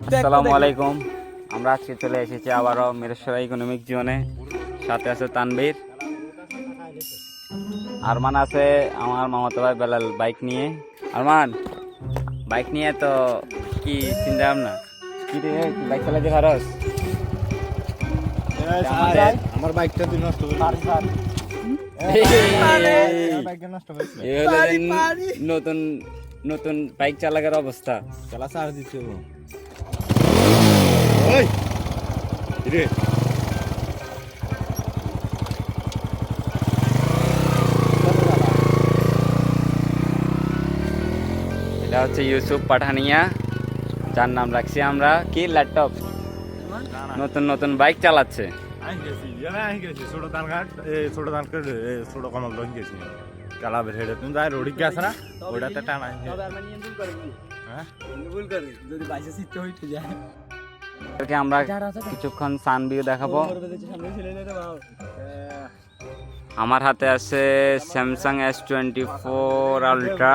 আসসালামু আলাইকুম। আমরা আজকে চলে এসেছি আবারও মিরেশ্বরা ইকোনমিক জোনে। সাথে আছে তানবীর, আরমান আছে আমার মামাতো ভাই বেলাল বাইক নিয়ে। আরমান বাইক নিয়ে তো কি চিন্তা ভাবনা কি রে, বাইক চালাতে পারস? আমার বাইকটা তুই নষ্ট করে নতুন নতুন বাইক চালানোর অবস্থা। চালা সার দিচ্ছে এটা হচ্ছে ইউসুফ পাঠানিয়া, যার নাম রাখছি আমরা কি ল্যাপটপ। নতুন নতুন বাইক চালাচ্ছে। ছোট ধান কাঠ ছোট ধান কাঠ ছোট কমল লোক গেছি চালা বের হেঁটে তুমি যাই রোডি গেছে না ওইটাতে টানা আমরা কিছুক্ষণ সান ভিউ দেখাবো। আমার হাতে আছে স্যামসাং S24 আলট্রা।